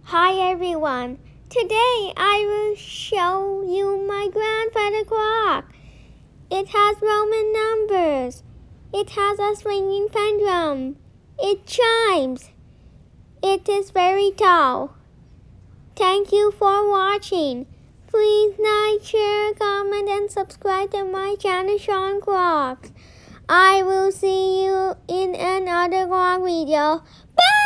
Hi everyone. Today I will show you my grandfather clock. It has Roman numbers. It has a swinging pendulum. It chimes. It is very tall. Thank you for watching. Please like, share, comment, and subscribe to my channel, Sean Clocks. I will see you in another clock video. Bye!